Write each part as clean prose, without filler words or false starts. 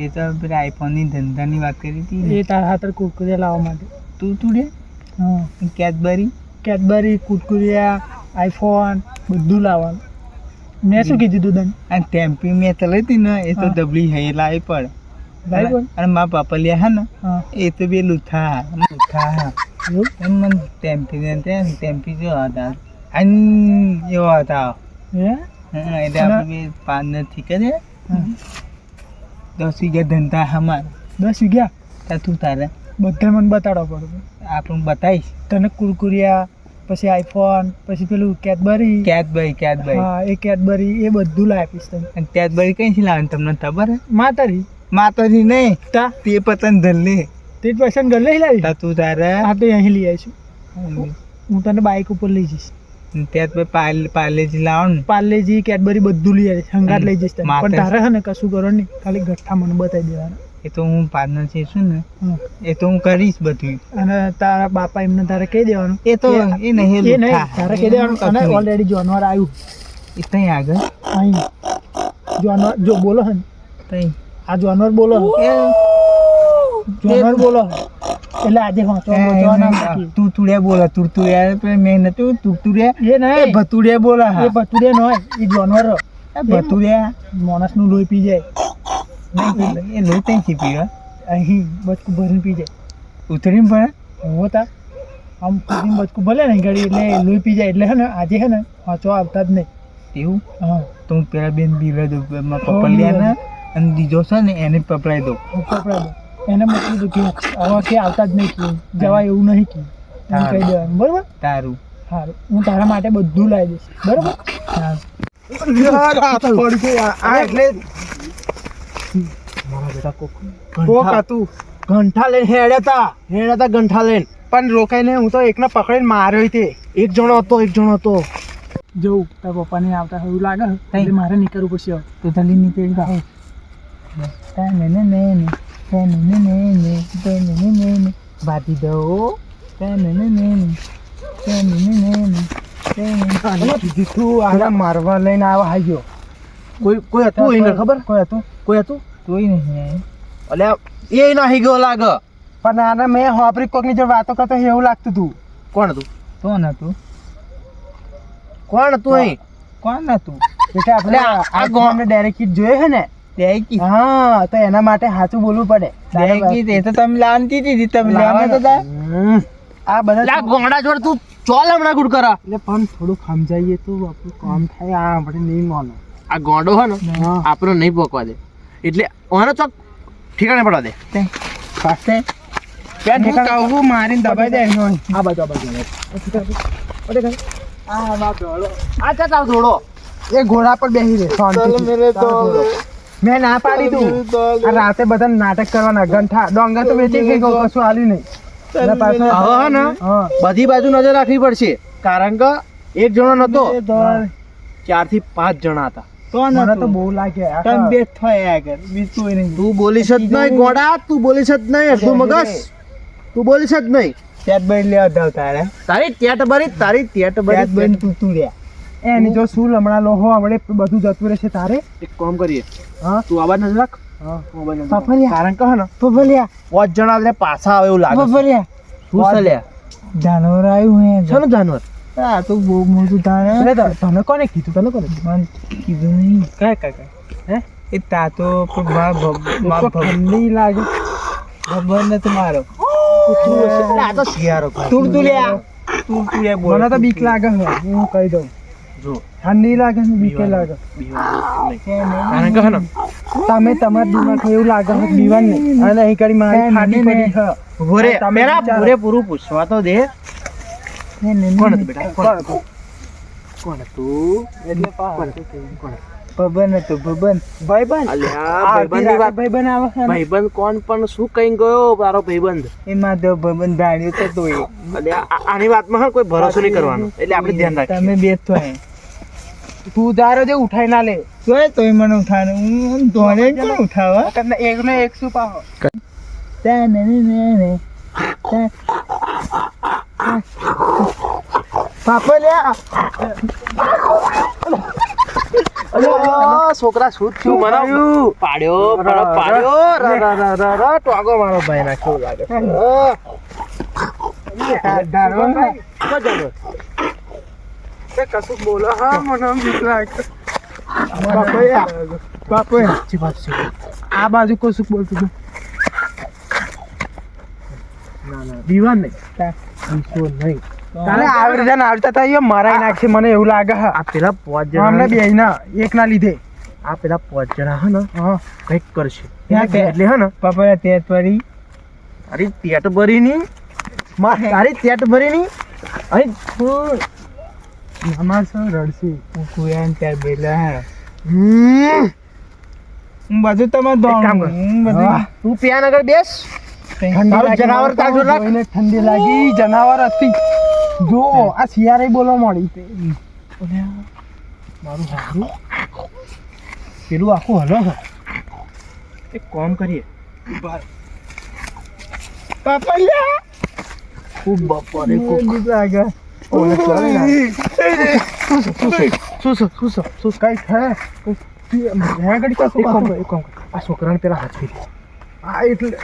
એ તો પેલા આઈફોનની ધંધાની વાત કરી હતી એ તારા હાથર કુરકુરિયા લાવવા માટે. તું હા, કેડબરી કુરકુરિયા આઈફોન બધું લાવવાનું. મેં શું કીધું તું તને? અને ટેમ્પી મેં ચલાવી હતી ને એ તો હા. ડબલી હે લાવી પડ લાવી પડ? અને મારા પાપા લ્યા હે ને હા એ તો બે લુથા એવું? એમ મને ટેમ્પી જો હતા અન એવા હતા હે? એટલે આપણે બે પાર્ટનર થી કરે હા. 10 વીઘા ધંધા હમાર 10 વીઘા? તા તું તારે બધા મને બતાડવા પડે. આપણું બતાવીશ તને કુરકુરિયા, પછી આઈફોન, પછી પેલું કેડબરી. કેદભાઈ હા, એ કેડબરી એ બધું લાવી આપીશ તને. અને કેદભાઈ કઈથી લાવે તમને ખબર હે માતારી માતાજી નહીં તા તે પતંગ ધરલી તે જ પૈસા ઘર લઈ લાવી. તા તું તારે હા, તો અહીં લઈ આવીશું. હું તને બાઇક ઉપર લઈ જઈશ. ત્યાં પાર્લેજી લાવો ને પાર્લેજી કેડબરી બધું લઈ આવીશ. હંગાત લઈ જઈશ તને. માથે. પણ તારે હે ને કશું કરો નહીં, ખાલી ગઠ્ઠા મને બતાવી દેવાના. એ તો હું પાર્ટનર છું ને હા. એ તો હું કરીશ બધું અને તારા બાપા એમને તારે કહી દેવાનું. એ તો એ નહીં એ નહીં, તારે કહી દેવાનું. અને ઓલરેડી જાનવર આવ્યું એ ત્યાં આગળ અહીં. જાનવર જો બોલો હે ને, ત્યાં આ જાનવર બોલો હે. જાનવર બોલો હે. એટલે આજે વાંચવા ના મૂકી. તુરતુડિયા બોલા તુરતુડિયા મેં નતું તુરતુડિયા એ નહીં, ભતુડિયા બોલા એ ભતુડિયા ન હોય, એ જાનવર ભતુડિયા માણસનું લોહી પી જાય. એ લોહી ત્યાંથી પીવા અહીં બચકું ભરીને પી જાય. ઉતરીને પણ હોતા આમ ખુદીને બચકું ભલે ને ઘડી એટલે લોહી પી જાય. એટલે હે ને આજે હે ને વાંચવા આવતા જ નહીં. એવું હા, તો હું પેલા બેન બીવા દઉં પપલિયા ને અને બીજો છે ને એને પપડાઈ દઉં પકડા દો. એને મોકલી દો કે હવે કે આવતા જ નહીં કે જવાય એવું નહીં કે એમ કહી દેવાનું. બરાબર? તારું સારું, હું તારા માટે બધું લાવી દઈશ. બરાબર? ગંઠા લઈને હેડ્યા ગંઠા લઈને પણ રોકાઈને હું તો એકને પકડીને માર્યો તે. એક જણો હતો જવું તારા પપ્પાને આવતા એવું લાગે છે, એટલે મારે નીકળવું પડશે હવે. તો તલી નીકળી ગયો બાંધી દઉં તું આના મારવા લઈને આવા હાઈ કોઈ હતું એને ખબર? કોઈ હતું તોય નહીં અલ્યા એ નાહી ગયો લાગે. પણ આના મેં હોપરી કોકની જોડે વાતો કરતો એવું લાગતું હતું. કોણ હતું? તો નતું કોણ હતું અહીં? કોણ નતું એટલે આપણે આ ગામને ડાયરેક્ટ કીટ જોઈએ છે ને. ડેકી હા, તો એના માટે સાચું બોલવું પડે. ડેકી એ તો તમે લાવતી હતી તમે લેવાના તો તા આ બધા ગોંડા જોડે તું ચોલ હમણાં ગુડ કરા. એટલે પણ થોડું સમજાઈએ તો આપણું કામ થાય. આ આપણે નહીં માનો. આ ગોંડો હોય ને આપણને નહીં પોકવા દે. એટલે ઓનો ચોક ઠીકાણે પડવા દે. પાસે ક્યાં ઠેકાણે? કહું મારીને દબાઈ દે આ બાજુ આ ચાલ ધોડો એ ઘોડા પર બેસી રહે શાંતિથી. મેં ના પાડી તું. આ રાતે બધા નાટક કરવાના. ગંઠા ડોંગર તો વેચી ગઈ કશું હાલ્યું નહીં. એના પાસે હવે ને બધી બાજુ નજર રાખવી પડશે. કારણ કે એક જણો નતો, 4 થી 5 જણા હતા. તો મને તો બહુ લાગે. તમે બે થયા આગળ બીજું કોઈ નહીં. તું બોલીશ જ નહીં ગોડા, તું બોલીશ જ નહીં. અડધું મગજ તું બોલીશ જ નહીં. ત્યાં બેન લેવા જાવ તારે તારી ટેટ ભરી ત્યાં બેન તું રહ્યા એની જો શું લમણા લોહો આપણે બધું જતું રહેશે તારે. એક કામ કરીએ. હા, તું આવાજ નથી રાખ. ફફરિયા કારણ કહે ને ફફરિયા 5 જણા એટલે પાછા આવે એવું લાગે. ફફરિયા શું છે લ્યા? જાનવર આવ્યું હે છે ને જાનવર? આ તો બહુ મોટું તારે તને કોને કીધું? તને કોને કીધું? મને કીધું નહીં કાંઈ હે એ તા તો ઠંડી લાગે. ખબર નથી મારો આ તો શિયાળો તું તું બોલ મને તો બીક લાગે છે. હું કહી દઉં, જો ઠંડી લાગે ને બીક લાગે. કારણ કહે ને તમે તમારા દિમાગ એવું લાગે છે દીવાન નહીં. અને અહીં કરી મારી ફાટી પડી છે. ભોરે તમે પેલા વિચારો. પૂરેપૂરું પૂછવા તો દે. કોણ હતું બેટા? કોણ હતું? એટલે કોણ? ભબન હતું ભબન ભાઈબંધ. અલ્યા ભાઈબંધની વાત. ભાઈબંધ આવે છે ને. ભાઈબંધ કોણ પણ શું કઈ ગયો તારો ભાઈબંધ? એમાં તો ભબન ભાડ્યો તો તોય અલ્યા આની વાતમાં હા કોઈ ભરોસો નહીં કરવાનો. એટલે આપણે ધ્યાન રાખીએ. તમે બે થયા તું તારો જે ઉઠાઈ ના લે. તોય મને ઉઠાવે હું ધોને કોણ ઉઠાવા એકનો એક શું પાહો. પાપા લ્યા છોકરા શું થયું મને પાડ્યો ટોગો મારો ભાઈ ના કેવું લાગે કશું બોલો હા મને બીક લાગે આ બાજુ કશું બોલતું હતું દીવાન નહીં નહીં તારે આવી રીતે આવતા હતા એ મરાઈ નાખશે મને એવું લાગે હા આ પેલા 5 જણા અમને બે ના એક ના લીધે આ પેલા 5 જણા હે ને કંઈક કરશે એટલે હે ને પપ્પા તે પડી તારી પેટ ભરી ની તારી પેટ ભરી ની અહીં અમાર શું રડસી કુકુયાન ત્યાર બેલા હું બધું તમે તું પ્યાન આગળ બેસ જનાવર ઠંડી લાગી જનાવર હતી જો આ શિયાળે બોલવા મળી મારું હારું પેલું આખું હલો એક કામ કરીએ ખૂબ બપોરે ખૂબ લાગે શું કઈ થાય આ છોકરાને પેલા હાચવી હા એટલે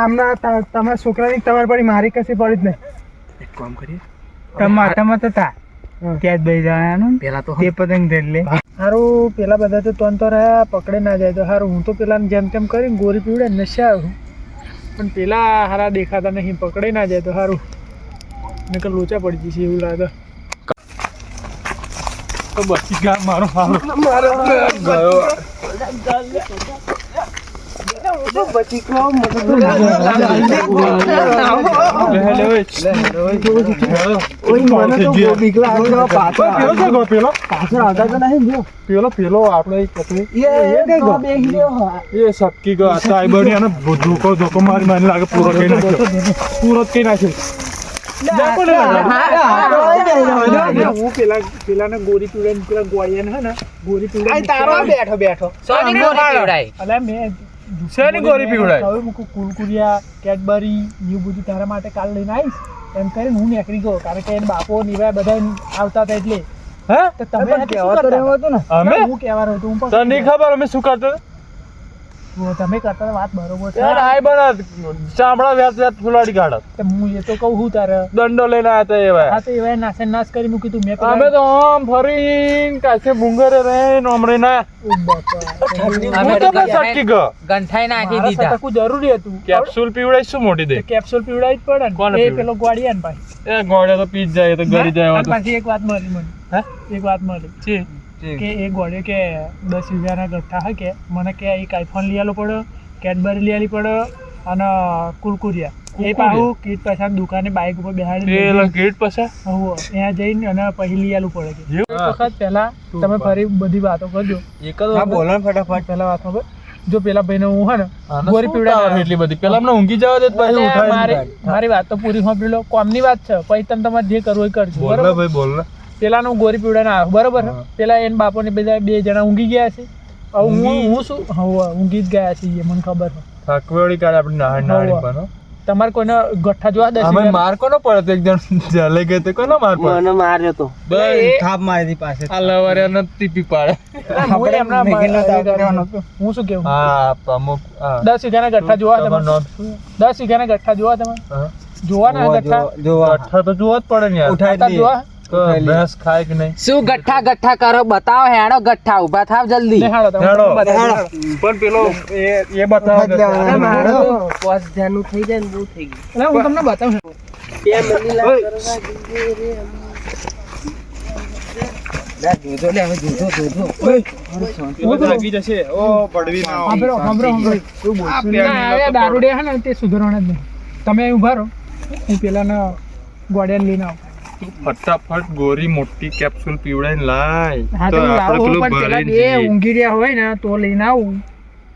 આમના તમારા છોકરાની તમારી પડી મારી કશી પડી જ નહીં એક કામ કરીએ ટમાટામાં તો તા ત્યાં જ બે જણાનું પેલા તો તે પતંગ ધરી લે હારું પેલા બધા તો તન તો રહ્યા પકડે ના જાય તો હારું હું તો પેલાને જેમ તેમ કરીને ગોરી પીવડે નશા આવું પણ પેલા હારા દેખાતા નહીં પકડે ના જાય તો હારું નકર લોચા પડી જશે એવું લાગે તો બચી ગયા મારો હારો ગયો પેલો આપણે સટકી ગયો ધોકો મારી મને લાગે પૂરો કઈ નાખ્યો હું પેલાને ગોરી પીવડાઈને પેલા ગોળિયાને હે ને ગોરી પીવડાઈ બેઠો અલા મેં શેની ગોરી પીવડાય કુરકુરિયા કેડબરી એવું બધું તારા માટે કાલ લઈને આવીશ એમ કરીને હું નીકળી ગયો કારણ કે એને બાપો નિવાય બધા આવતા હતા એટલે હે તો તમે કહેવા તો રહેવો હતો ને અમે હું કહેવાનો હતો હું તને નહીં ખબર અમે શું કરતા તમે કરતા હતા વાત બરોબર છે યાર આય બના ચામડા વ્યાત ફુલાડી કાઢત તો હું એ તો કહું હું તારે દંડો લઈને આયા તા એવા હા તો એવા નાશે નાશ કરી મૂકી તું મેં અમે તો આમ ફરીને કાસે ભૂંગરે રહીને હમણે ના હું તો બસ અટકી ગયો ગંઠાઈ નાખી દીધા સટકવું જરૂરી હતું કેપ્સ્યુલ પીવડાઈ શું મોટી દે કેપ્સ્યુલ પીવડાવી જ પડે કોને ને એ પીવડાવી? પેલો ગોળિયા ને ભાઈ એ ગોળે તો પીજ જાય તો ગળી જાય અને પાછી એક વાત મળી મને હે એક વાત મળી કે એ ગોળે કે 10 રૂપિયાના ગઠ્ઠા હે કે મને કે એક આઈફોન લઈ આલો પડે કેડબરી લઈ આલી પડે અને કુરકુરિયા એ પાછું કીટ પાછા દુકાને બાઇક ઉપર બેહાડી પેલા ગેટ પછી ત્યાં જઈને અને પછી લઈ આલું પડે કે એક વખત પહેલા તમે ફરી બધી વાતો કરજો એક જ બોલો ને ફટાફટ પહેલા વાત ખબર જો પેલા ભાઈને હું હે ને ગોરી પીવડા પીવડા એટલી બધી પેલા અમને ઊંઘી જવા દે પછી ઉઠાવી મારી વાત તો પૂરી સાંભળી લો કોમની વાત છે પછી તમે તમારે જે કરવું એ કરજો બોલ બરાબર ભાઈ બોલ પેલાનું ગોરી પીવડા ના બરોબર છે પેલા એને બાપોને બધા બે જણા ઊંઘી ગયા છે હવે હું શું હવે ઊંઘી જ ગયા છે મને ખબર છે થાકવેડી કાઢે આપણે નાહી બનો તમારે કોઈને ગઠ્ઠા જોવા દે અમે માર કોનો પડે એક જણ જલે ગયો તો કોનો માર પડે મને માર્યો તો થાપ મારી પાસે આ લવારે નથી પી પાડે હું શું કેવું હા અમુક 10 વીઘાના ગઠ્ઠા જોવા તમે 10 વીઘાના ગઠ્ઠા જોવા તમે જોવા ના ગઠ્ઠા અઠા તો જોવા જ પડે ને યાર જોવા તો ભેંસ ખાય કે નહીં શું ગઠ્ઠા કરો બતાવો હેડો ગઠ્ઠા ઉભા થાવ જલ્દી નિહાળો તમે હેડો. બતાવો. પણ પેલો એ બતાવો કે પોસ ધ્યાનનું થઈ જાય ને બહુ થઈ ગયું એટલે હું તમને બતાવું લાગી જશે ઓ પડવી ના દારૂડિયા હે ને તે સુધારવાના જ નહીં તમે અહીં ઉભા રહો હું પેલાના ગોળિયા લઈને આવું ફટાફટ ગોરી મોટી કેપ્સ્યુલ પીવડાઈને લાય હા તો લાવો પણ પેલા બે ઊંઘી રહ્યા હોય ને તો લઈને આવું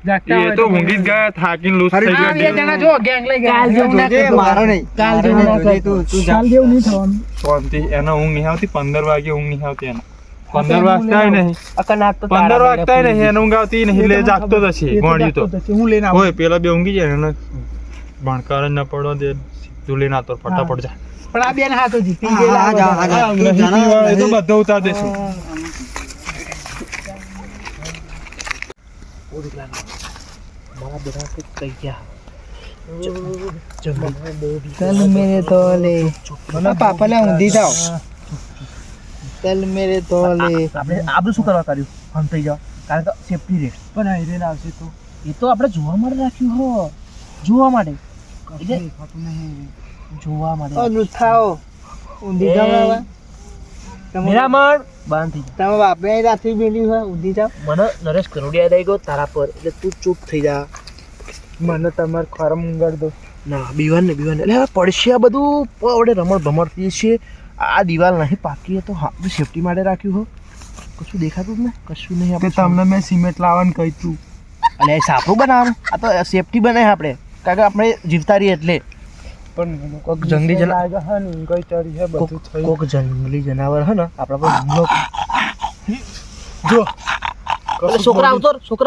જાગતા એ હોય તો ઊંઘી જ ગયા થાકીને લૂઝ થઈ હા, બે ગયા જણા જો ગેંગ લઈ ગયા કાલ જેવું ના કરતો. કાલ જેવું ના કરતો. કાલ જેવું નહીં થવાનું શાંતિ એનો ઊંઘ નહીં આવતી 15 વાગે ઊંઘ નહીં આવતી એનો 15 વાગતા નહીં અકનાટ તો 15 વાગતા નહીં એને ઊંઘ આવતી નહીં એટલે જાગતો જ હશે એ તો ગોળ્યું તો જાગતો જ હશે. હું લઈને આવું હોય પેલા બે ઊંઘી જાય એને ભણકાર જ ન પડવા દે સીધું લઈને આવતો ફટાફટ જા પણ આ બેન હાથો જીતી ગયેલા નહીં પીવા એ તો બધા ઉતાર દેશું चल मेरे तोले મને પાપા લે ઊંધી જાવ ચલ મેરે તોલે આપણે શું કરવા કર્યું હમ થઈ જાવ કારણ કે સેફટી રેટ પણ આઈરેન આવશે તો એ તો આપણે જોવા માટે રાખ્યું હો જોવા માટે જોવા માટે ઓ લુથાઓ ઊંધી જાવ હવે મેરામણ બંધ થઈ તમે બાપે અહીં રાત્રિ બેલી હોય ઊંધી જાવ જા મને નરેશ કરોડિયા દઈ ગયો તારા પર એટલે તું ચૂપ થઈ જા મને તમાર ખરમ ઊંઘાડ દો ના બીવાન ને એટલે હવે પડશે આ બધું આપણે રમણ ભમણ થઈએ છીએ આ દિવાલ નહીં પાકી તો આપણે સેફટી માટે રાખ્યું હો કશું દેખાતું જ ને કશું નહીં તે તમને મેં સિમેન્ટ લાવવાનું કહી તું એટલે એ સાપરું બનાવવાનું આ તો સેફટી બનાવે આપણે કારણ કે આપણે જીવતા રહીએ એટલે પણ કોક જંગલી લાગે હે ને ઊંઘાઈ ચડી હે બધું થઈ કોક જંગલી જનાવર હે ને આપણા પર હુમલો જો છોકરા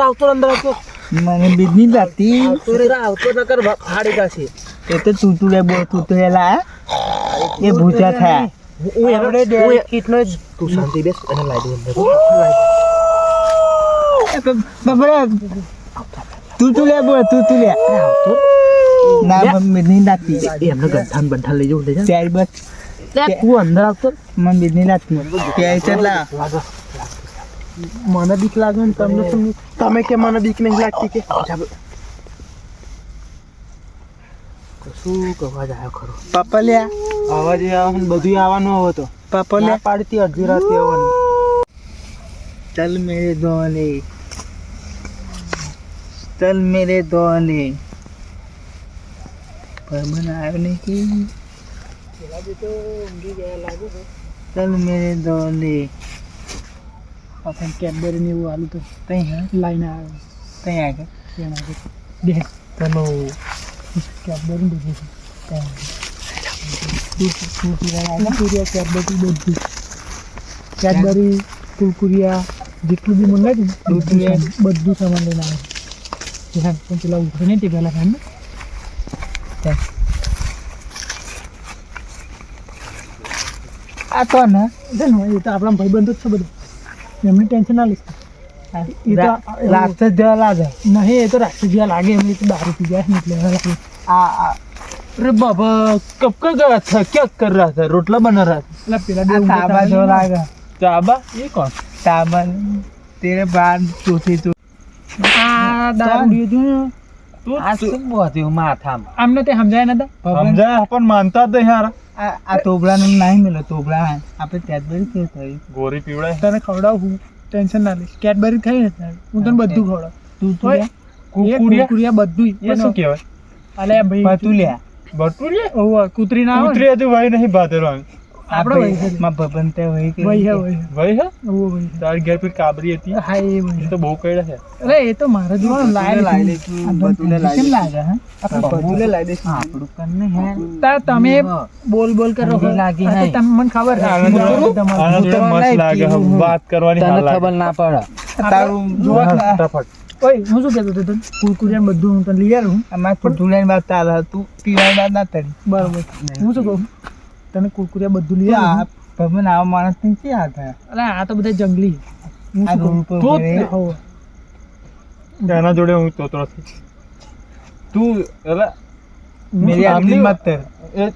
આવતો અંદર આવતો મને બીજની લાતી છોકરા આવતો નકર ફાડી કાશે એ તો તૂટુલે બો તૂટેલા એ ભૂચા થયા આપણે કીટનો તું શાંતિ બેસ અને લાઈ દે અંદર બાબરા તૂટુલે બો તૂટુલે આવતો ના બીજની લાતી એ એમને ગંઠાન બંઠા લઈ જવું લઈ જા ચાર બસ તું અંદર આવતો મને બીજની લાતી ત્યાં ચટલા મને બીક લાગે ને તમને શું તમે કે મને બીક નહીં લાગતી કે શું કહેવા જાય ખરો પાપા લ્યા અવાજ આવે બધું આવવાનું હવે તો પાપા લ્યા પાડતી અડધી રાતે આવવાનું चल मेरे दोले चल मेरे दोले पर बनाया नहीं चल मेरे दोले अपन कैडबरी ने वो आलू तो तई है लाइन आ तई आगे ત્યાં આગળ દેખ તનો कैडबरी देखे કુરકુરિયા કેડબરી બધું કેડબરી કુરકુરિયા જેટલું બી મંગાવ્યું ને બધું સામાન લઈને આવે પણ પેલા ઉભરે નહીં તે પહેલાં ખાય ને आ तो ना એ તો આપણા ભાઈબંધો જ છે બધું એમની ટેન્શન ના લઈશ એ તો रास्ते जला लागे નહીં એ તો રાક્ષસ જેવા લાગે એમની તો દારૂ પી જાય ને એટલે હવે લાગે आ अरे बाबा कब का गया था क्या कर रहा था रोटला बना रहा था એટલે પેલા બે ताबा जो लागे चाबा ये कौन ताबा तेरे बाद चौथी तो આ દારૂ લીધું ને तू આ શું બોધ્યું માથામાં આમને તે સમજાય નતા समझा अपन मानता था यार आ तोबला ने नहीं मिला तोबला है आपे कैडबरी के थई गोरी पीवड़ा તને ખવડાવું ટેન્શન ના લઈશ કેડબરી ખાઈ ને હું તને બધું ખવડાવું तू ઓય, तुलिया એ કુરકુરિયા બધું ये શું કહેવાય અલે ભાઈ पतुलिया ભટુરિયા ઓવા કૂતરી ના આવે ઉતરી હતી ભાઈ નહીં બાતેલો આપણો ભાઈ છે मां बबनते वही के ભાઈ હે ભાઈ ભાઈ હે ઓવો ભાઈ તાર ઘેર પર કાબરી હતી હા એ ભાઈ એ તો બહુ કઈડા છે અરે એ તો મારા જોવાનું લાય લે તું बतुले लाई કેમ લાગે હે बतुले लाई दे આપણું કરને હે તા તમે બોલ બોલ કરો ઠંડી લાગી હા, તો નહીં. તમને મને ખબર છે આનંદ તમારું મસ્ત લાગે હે વાત કરવાની તને હાલ લાગે ખબર ના પડે तारू જોવા ફટાફટ ઓય હું શું કહેતો હતો તને કુરકુરિયા બધું હું તને લઈ આવું हमार पतुले में बात आला तू पीवाई बात ना तरी બરાબર હું શું કહું તને કુરકુરિયા બધું લઈ આવું बबन आव मानस नहीं क्या आता है અરે આ તો બધા જંગલી હું आ શું रोड કહું पर तो- भरे હોવ. એના જોડે હું તોતરો છું તું અરે मेरी आदमी मत कर એ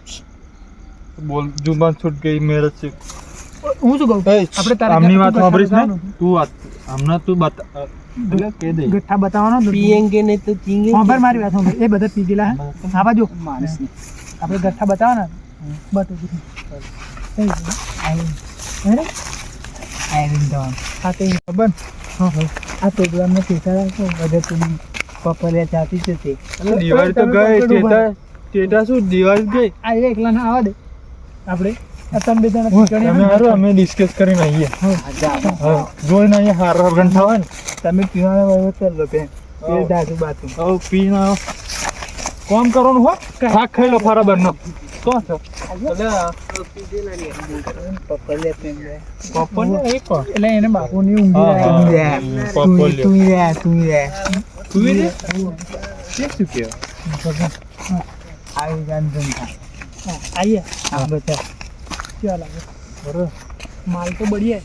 બોલ જુબાન છૂટ ગઈ મેરે છે હું શું કહું આપણે તારે આમની વાત ગઠ્ઠા સાંભળીશ ને બતાવવાનો. તું વાત હમણાં તું બતા એટલે કહી દે ગઠ્ઠા બતાવવાનો તો पिएंगे नहीं तो चींगे સાંભળ મારી વાત સાંભળ એ બધા પી ગયેલા હે આ બાજુ मानस આપણે ગઠ્ઠા બતાવવાના બતાવું आयरन डाउन હા તે ખબર હા ભાઈ આ પ્રોગ્રામમાં કેતા રાખો બધા તું पपलिया चाहती थे દિવાળી તો ગઈ ટેટા ટેટા શું દિવાળી ગઈ આ એકલા ના આવવા દે આપણે આ તમે બે જણા પીકણી તમે હારું અમે ડિસ્કસ કરીને આવીએ હા જોઈને અહીંયા હારા ગંઠા હોય ને તમે पीवाना वाला कर लो पे ये दादू बातू હવે પીને આવો. કોમ કરવાનું હો શાક ખાઈ લો ફરા બંને કોણ છે पपलिया पे गए પપ્પા ને એ કોણ એટલે એને બાપુની ઊંઘી હા, આવે. હા. तू पपलिया. ही रहा तू ही रहा તું એ રે શું કહેવાય आई जान तुम था હા, આઈએ आप बता કેવા લાગે માલ તો બઢિયા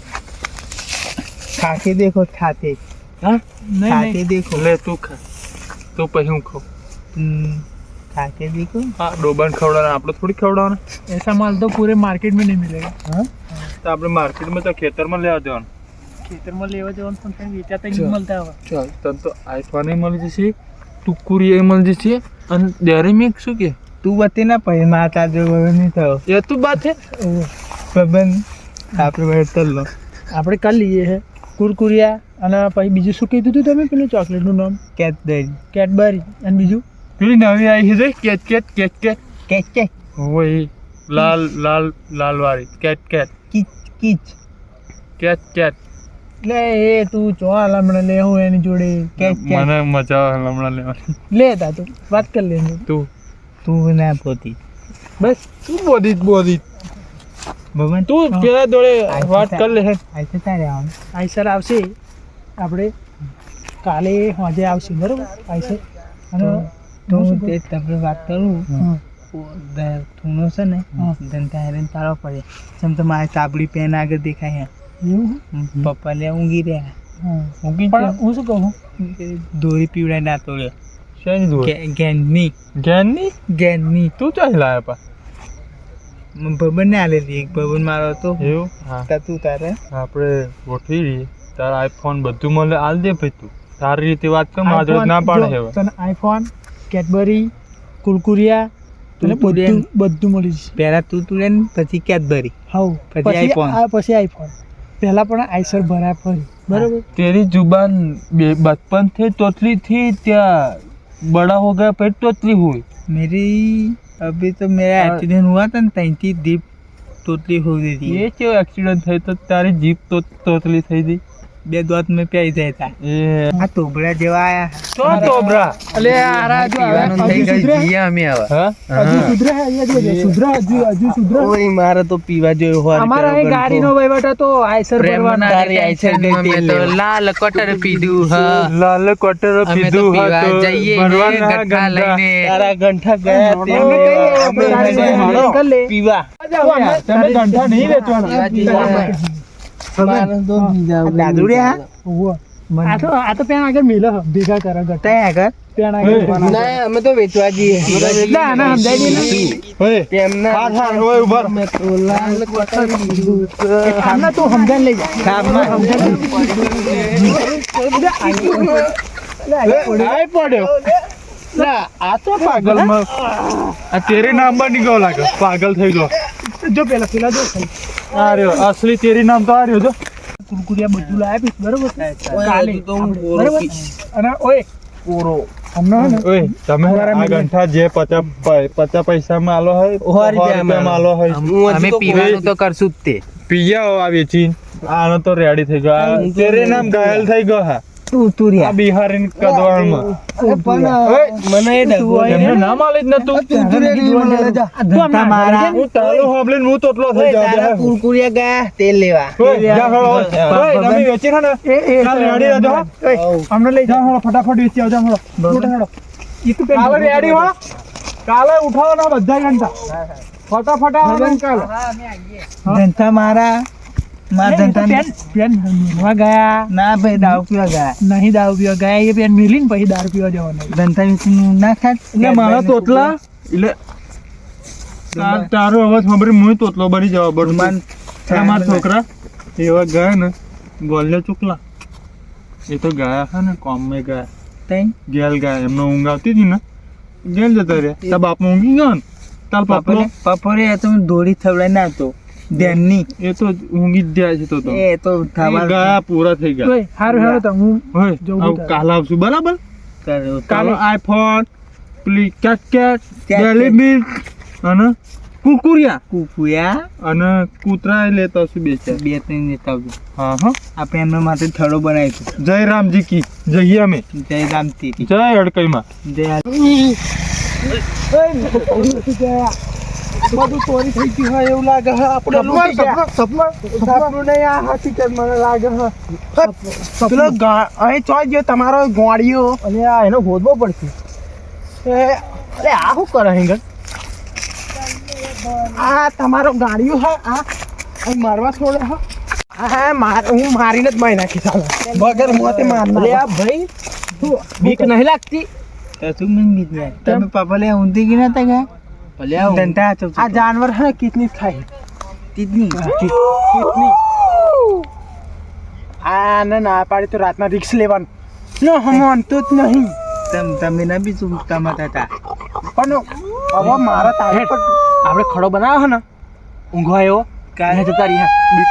खा के देखो खाते હા नहीं खाके नहीं देखो લે તું ખા તું પછી હું ખાઉં खाके देखो હા ડોબાને ખવડાવવાના આપણે થોડી ખવડાવવાના ऐसा माल तो पूरे मार्केट में नहीं मिलेगा તો આપણે માર્કેટમાં તો ખેતરમાં લેવા જવાનું खेतर में लेवा जवन पण कहीं वेचाता नहीं मिलता है ચાલ તને તો આઈફોન મળી જશે ટુકુરી મળી જશે અને ડેરી મિલ્ક શું કે तू बते ना पहले माता जो नहीं था એ તું બાત હે बबन આપણે બેઠલ લો આપણે કાલ લઈએ છે કુરકુરિયા અને પછી બીજું શું કીધું હતું તમે પેલું ચોકલેટનું નામ કેડબરી કેડબરી અને બીજું પેલી નવી આવી છે cat cat cat cat cake cake ઓય લાલ લાલ લાલ વાળી કેટ કેટ કીચ કીચ કેટ કેટ એટલે એ તું ચો હમણાં લે હું એની જોડે કેક કેક મને મજા આવે હમણાં લેવાની લેતા તું વાત કરી લેજો તું તું ના પોતી બસ તું બોધી બોધી બબન તું પેલા દોડે વાત કર લે આઈતે તારે આવ આઈસર આવશે આપણે કાલે સાંજે આવશે બરોબર આઈસર અને તો હું શું તે તમને વાત કરું કહું? તુનો છે ને હા. ધંધા હેરેન તાળો પડે જેમ તો મારે તાપડી પેન આગળ દેખાય એવું પપ્પા લે ઊંઘી રહ્યા હા ઊંઘી પણ હું શું કહું દોરી પીવડાય ના તોડ્યો શેની દોડ ગેનની જ્ઞાનની ગેનની તું ચાલ લાયા પા બબન ને આલેલી એક બબન મારો હતો એવું હા તા તું તારે આપણે ગોઠવી રહીએ તારા આઈફોન બધું મળે આલ દે ભાઈ તું તારી રીતે વાત કર મારા જોડે ના પાડે જો, હવે તને આઈફોન કેડબરી કુરકુરિયા અને કુરકુરિયા. બધું મળી જશે પહેલા તું તુડે ને પછી કેડબરી હાઉ પછી iPhone. પછી આઈફોન પહેલા પણ આઈસર ભરાય ફરી બરોબર तेरी जुबान बचपन थे तोतली थी क्या बड़ा हो गया फिर तोतली हुई मेरी अभी तो मेरा एक्सीडेंट हुआ था ना तहीं थी दीप तोतली हो गई थी ये क्यों एक्सीडेंट થઈ તો તારી જીપ તો તોતલી થઈ ગઈ બે દોત में प्याई જાય था એ આ તોબડા જેવા આયા તો તોબરા અલે આરા જો પીવાનું થઈ ગઈ જીએ અમે હવે હા હજુ સુધરે સુધરા હજુ સુધરા ઓય મારે તો પીવા જેવો હોય અમારા અહીં ગાડીનો વહીવટ હતો આઈસર ભરવાનો તારી આઈસર અમે તો લાલ કટર પીધું હ લાલ કોટર અમે તો પીધું પીવા હતું જઈએ ને ભરવાના ગઠ્ઠા ગંદા. લઈને તારા ગંઠા ગયા તે અમે કહીએ, અમે તારી જઈને ગાડી હાલો, કર લે. પીવા તમે ગંઠા નહીં વેચવાના મારે તો દાદુડિયા ઉવ્વ. આ તો પેન આગળ મિલે હ, ભેગા કરે ગટ્ટા. ત્યાં આગળ પેન આગળ ના અમે તો વેચવા જઈએ ના ના સમજાય નહીં ઓય તેમના હા હા ઓય ઉભા રહો. મેં તો લાલ કોટર કીધું આમને તું સમજાઈને લઈ જા કામમાં આય પડ્યો ના આ તો પાગલમાં આ તેરી નામ પર નીકળો લાગે પાગલ થઈ ગયો જો પેલા જો ખાલી. આ રહ્યો અસલી તેરી નામ તો આ રહ્યો જો કુરકુરિયા બધું લાયા પીશ બરોબર કાલે તો હું આપણે, કોરો બરોબર પીશ. અને ઓય કોરો હમણાં હે ને ઓય તમે આ ગંઠા જે 50 પૈસામાં આલો હોય સો રૂપિયામાં આલો હોય અમે પીવાનું તો કરશું જ તે પિયા આ વેચીન આનો તો રેડી થઈ ગયો આ તેરે નામ ઘાયલ થઈ ગયો હા તું આ તુરિયા બિહારી કદવાળમાં મને એ ડગો એમને નામ આલે જ નતું ધંધા મારા હું તાલો સાંભળીને હું તોટલો થઈ તારા જાવ કુરકુરિયા ગયા તેલ લેવા ઓય જા હળો ઓય તમે વેચી ને કાલ રેડી રહેજો હો હમણાં લઈ જા હળો ફટાફટ વેચી આવજો હળો જા ઈ તું પેન કાલે રેડી હો કાલે ઉઠાવવાના બધા ઘંટા ફટાફટ આવવાનું કાલે ધંધા મારા મારા ધંધા પેન મેળવા ગયા ના ભાઈ દાવ પીવા ગયા નહીં દારૂ પીવા ગયા એ પેન મેલીને પછી દારૂ પીવા જવાનું ધંધા વીસીનું ના ખાત એટલે મારા તોતલા એટલે તારો અવાજ સાંભળી હું તોતલો બની જવા બરોબર મારા છોકરા એવા ગયા ને બોલ્યો ચૂકલા એ તો ગયા છે ને કોમમાં ગયા તઈ ગેલ ગયા એમનો ઊંઘ આવતી હતી ને ગેલ જતા રહ્યા તાર બાપ ઊંઘી ગયો ને તાર પાપલો પપોરે તો દોરી થવડાઈ ના તો ધ્યાનની એ તો ઊંઘી જ જાય છે તો એ તો એ થવા ગયા પૂરા થઈ ગયા ઓય હારું હારું તો હું હોય જવું આવું તારે. કાલ આવશું બરાબર કર્યો કાલે આઈફોન પેલી cat cat cat daily milk અને કુરકુરિયા કુકુયા અને કૂતરા લેતા હશું બે ચાર બે ત્રણ લેતા આવજો હા હા આપણે એમના માટે થડો બનાવી જય રામજી કી જઈએ અમે જય રામતી જય અડકઈમાં જય બધું ચોરી થઈ ગયું હોય એવું લાગે છે આપણે લૂંટી ગયા. સપનું નહીં આ હકીકત મને લાગે છે પેલો અહીં ચો ગયો તમારો ગોળીઓ અને આ એનો ગોદવો પડશે અરે આ શું કરે હિંગર આ તમારો ગાડીઓ હા આ અહીં મારવા છોડે હા હું મારીને જ મારી નાખી ચાલો વગર મોતે માર અલે આ ભાઈ બીક નહીં લાગતી તમે પાપા લે ઊંધી ગઈ નતા ગયા ભલે આ જાનવર હે કિતની ખાય કિતની આને ના પાડી તો રાતના રિક્સ લેવાનું નો હમોન તો જ નહીં તમે ના બી ચૂમતા મત હતા પણ હવે મારા તારે પર આપણે ખડો બનાવ્યો ને ઊંઘો આવ્યો કાંઈ જતા રહ્યા બીક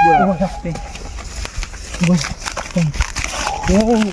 બોલ